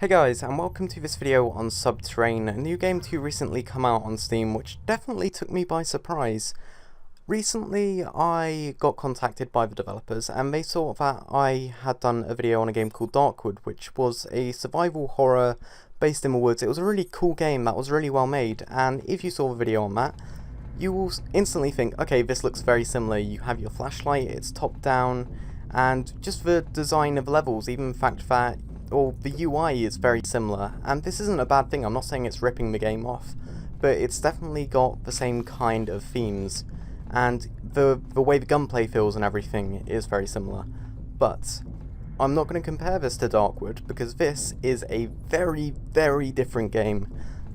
Hey guys, and welcome to this video on Subterrain, a new game to recently come out on Steam, which definitely took me by surprise. Recently, I got contacted by the developers, and they saw that I had done a video on a game called Darkwood, which was a survival horror based in the woods. It was a really cool game that was really well made, and if you saw the video on that, you will instantly think, okay, this looks very similar. You have your flashlight, it's top down, and just the design of levels, even the fact that the UI is very similar, and this isn't a bad thing. I'm not saying it's ripping the game off, but it's definitely got the same kind of themes, and the way the gunplay feels and everything is very similar. But I'm not going to compare this to Darkwood, because this is a very, very different game,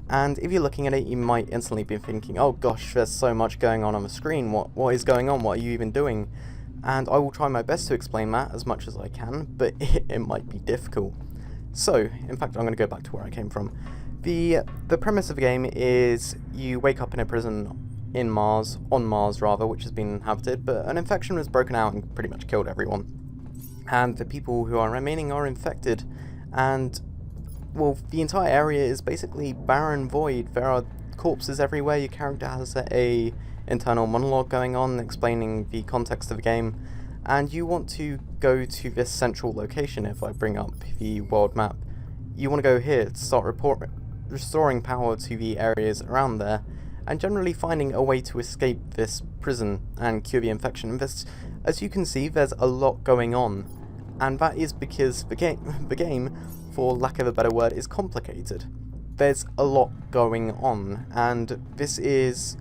and if you're looking at it, you might instantly be thinking, oh gosh, there's so much going on the screen, what is going on, what are you even doing? And I will try my best to explain that as much as I can, but it might be difficult. So, in fact, I'm going to go back to where I came from. The premise of the game is you wake up in a prison on Mars, which has been inhabited, but an infection has broken out and pretty much killed everyone. And the people who are remaining are infected, and, well, the entire area is basically barren void. There are corpses everywhere. Your character has a internal monologue going on explaining the context of the game, and you want to go to this central location. If I bring up the world map, you want to go here to start restoring power to the areas around there, and generally finding a way to escape this prison and cure the infection. As you can see, there's a lot going on, and that is because the game, for lack of a better word, is complicated. There's a lot going on, and this is,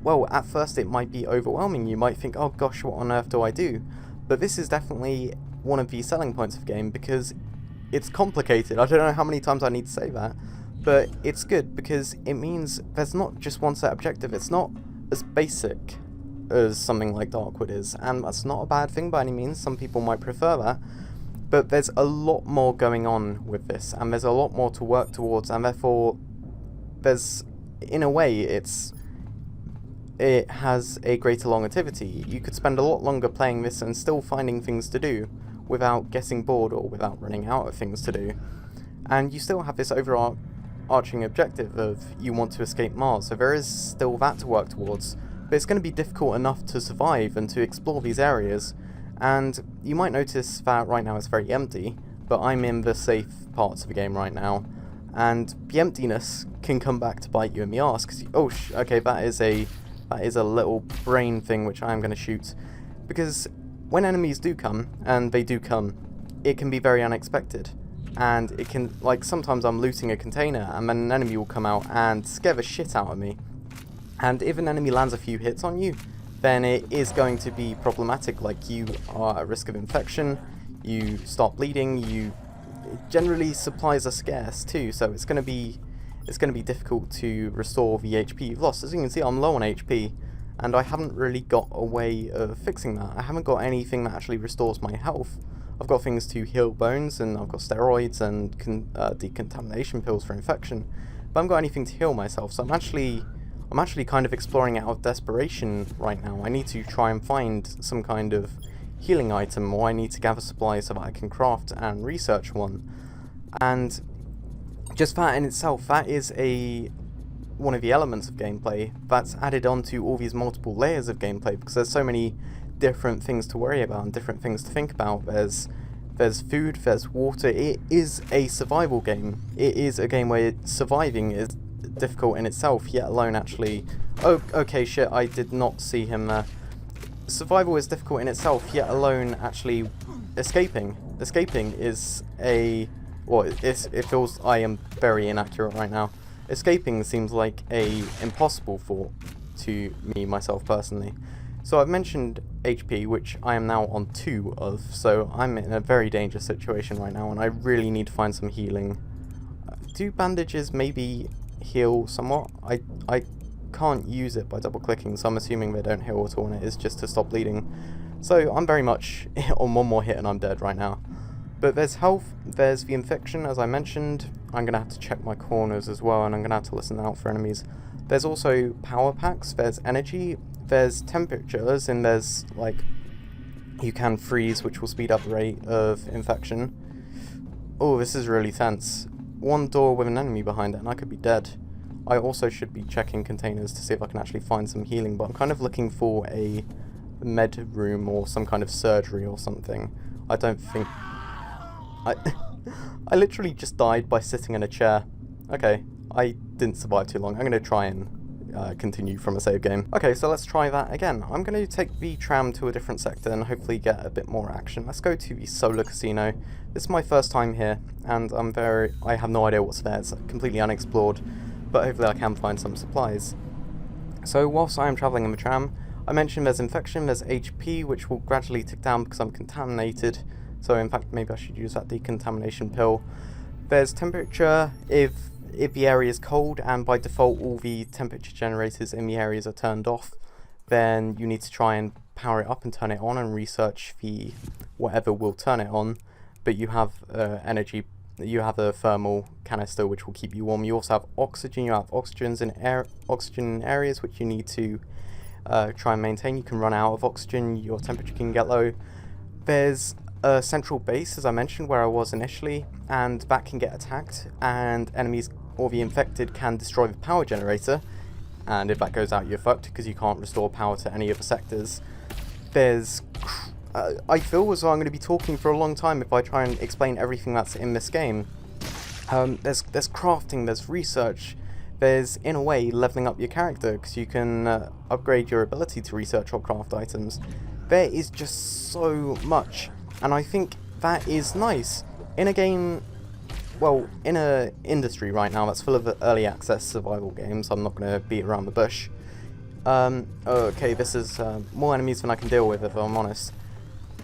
well, at first it might be overwhelming. You might think, oh gosh, what on earth do I do? But this is definitely one of the selling points of the game, because it's complicated. I don't know how many times I need to say that, but it's good because it means there's not just one set objective. It's not as basic as something like Darkwood is, and that's not a bad thing by any means. Some people might prefer that, but there's a lot more going on with this, and there's a lot more to work towards, and therefore there's, in a way, it has a greater longevity. You could spend a lot longer playing this and still finding things to do without getting bored or without running out of things to do. And you still have this overarching objective of you want to escape Mars, so there is still that to work towards. But it's going to be difficult enough to survive and to explore these areas. And you might notice that right now it's very empty, but I'm in the safe parts of the game right now. And the emptiness can come back to bite you in the arse, because, okay, that is a little brain thing which I am going to shoot, because when enemies do come, and they do come, it can be very unexpected, and it can, like, sometimes I'm looting a container and then an enemy will come out and scare the shit out of me, and if an enemy lands a few hits on you, then it is going to be problematic. Like, you are at risk of infection, you start bleeding, generally supplies are scarce too, so it's going to be difficult to restore the HP you've lost. As you can see, I'm low on HP, and I haven't really got a way of fixing that. I haven't got anything that actually restores my health. I've got things to heal bones, and I've got steroids and decontamination pills for infection, but I haven't got anything to heal myself, so I'm actually kind of exploring out of desperation right now. I need to try and find some kind of healing item, or I need to gather supplies so that I can craft and research one. And just that in itself, that is one of the elements of gameplay that's added on to all these multiple layers of gameplay, because there's so many different things to worry about and different things to think about. There's food, there's water. It is a survival game. It is a game where surviving is difficult in itself, yet alone actually... Oh, okay, shit, I did not see him there. Survival is difficult in itself, yet alone actually escaping. Escaping is a... Well, it feels I am very inaccurate right now. Escaping seems like a impossible thought to me, myself personally. So I've mentioned HP, which I am now on 2 of, so I'm in a very dangerous situation right now, and I really need to find some healing. Do bandages maybe heal somewhat? I can't use it by double clicking, so I'm assuming they don't heal at all, and it is just to stop bleeding. So I'm very much on one more hit and I'm dead right now. But there's health, there's the infection, as I mentioned. I'm going to have to check my corners as well, and I'm going to have to listen out for enemies. There's also power packs, there's energy, there's temperatures, and there's, like, you can freeze, which will speed up the rate of infection. Oh, this is really tense. one door with an enemy behind it and I could be dead. I also should be checking containers to see if I can actually find some healing, but I'm kind of looking for a med room or some kind of surgery or something. I don't think... I literally just died by sitting in a chair. Okay, I didn't survive too long. I'm going to try and continue from a save game. Okay, so let's try that again. I'm going to take the tram to a different sector and hopefully get a bit more action. Let's go to the Solar Casino. This is my first time here, and I have no idea what's there. It's completely unexplored, but hopefully I can find some supplies. So whilst I am travelling in the tram, I mentioned there's infection, there's HP, which will gradually tick down because I'm contaminated. So in fact, maybe I should use that decontamination pill. There's temperature if the area is cold, and by default all the temperature generators in the areas are turned off. Then you need to try and power it up and turn it on and research the whatever will turn it on. But you have energy, you have a thermal canister which will keep you warm. You also have oxygen. You have oxygen in areas which you need to try and maintain. You can run out of oxygen, your temperature can get low. There's a central base, as I mentioned, where I was initially, and that can get attacked, and enemies or the infected can destroy the power generator, and if that goes out you're fucked because you can't restore power to any of the sectors. There's I feel as though I'm going to be talking for a long time if I try and explain everything that's in this game. There's crafting, there's research, there's, in a way, leveling up your character, because you can upgrade your ability to research or craft items. There is just so much, and I think that is nice. In a game, well, in a industry right now that's full of early access survival games, I'm not going to beat around the bush. Okay, this is more enemies than I can deal with, if I'm honest.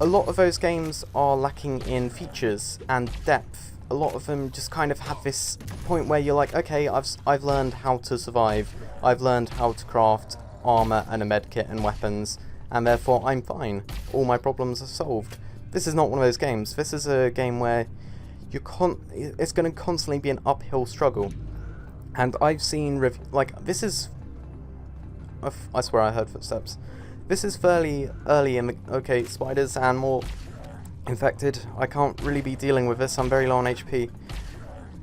A lot of those games are lacking in features and depth. A lot of them just kind of have this point where you're like, okay, I've learned how to survive, I've learned how to craft armor and a medkit and weapons, and therefore I'm fine. All my problems are solved. This is not one of those games. This is a game where it's going to constantly be an uphill struggle. And I've seen this is... I swear I heard footsteps. This is fairly early in the... Okay, spiders and more infected. I can't really be dealing with this. I'm very low on HP.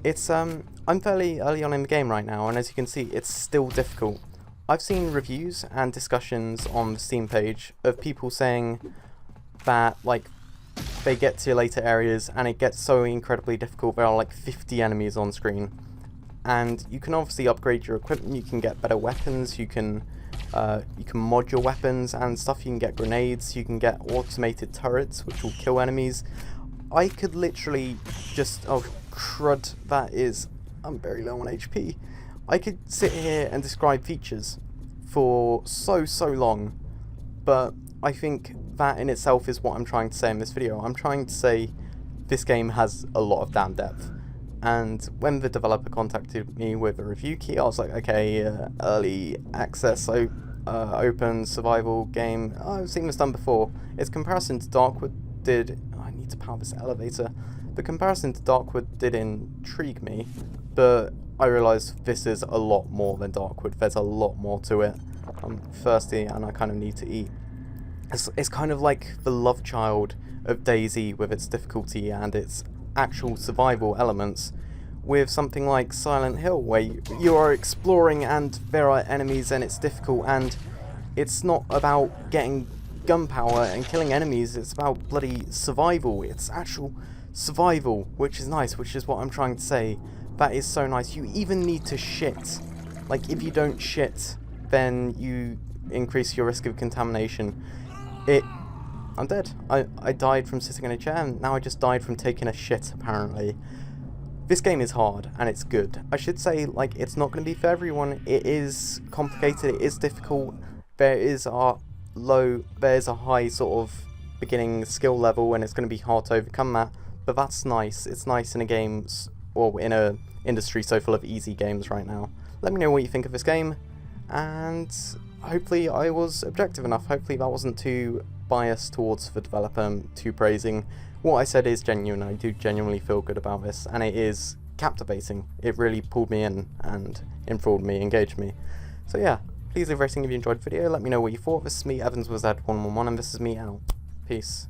It's I'm fairly early on in the game right now, and as you can see, it's still difficult. I've seen reviews and discussions on the Steam page of people saying that, like, they get to later areas and it gets so incredibly difficult. There are like 50 enemies on screen, and you can obviously upgrade your equipment. You can get better weapons. You can mod your weapons and stuff. You can get grenades. You can get automated turrets which will kill enemies. I could literally just... Oh, crud, that is... I'm very low on HP. I could sit here and describe features for so long, but I think that in itself is what I'm trying to say in this video. I'm trying to say this game has a lot of damn depth. And when the developer contacted me with a review key, I was like, okay, early access, open survival game. Oh, I've seen this done before. Its comparison to Darkwood did... Oh, I need to power this elevator. The comparison to Darkwood did intrigue me, but I realised this is a lot more than Darkwood. There's a lot more to it. I'm thirsty and I kind of need to eat. It's kind of like the love child of DayZ with its difficulty and its actual survival elements, with something like Silent Hill, where you are exploring and there are enemies and it's difficult, and it's not about getting gunpowder and killing enemies, it's about bloody survival. It's actual survival, which is nice, which is what I'm trying to say. That is so nice. You even need to shit. Like, if you don't shit, then you increase your risk of contamination. I'm dead. I died from sitting in a chair, and now I just died from taking a shit, apparently. This game is hard, and it's good. I should say, like, it's not going to be for everyone. It is complicated, it is difficult. There's a high sort of beginning skill level, and it's going to be hard to overcome that. But that's nice. It's nice in a game, or in a industry so full of easy games right now. Let me know what you think of this game, and hopefully I was objective enough. Hopefully that wasn't too biased towards the developer, too praising. What I said is genuine. I do genuinely feel good about this, and it is captivating. It really pulled me in and enthralled me, engaged me. So yeah, please leave a rating if you enjoyed the video. Let me know what you thought. This is me, Evans was at 111, and this is me out. Peace.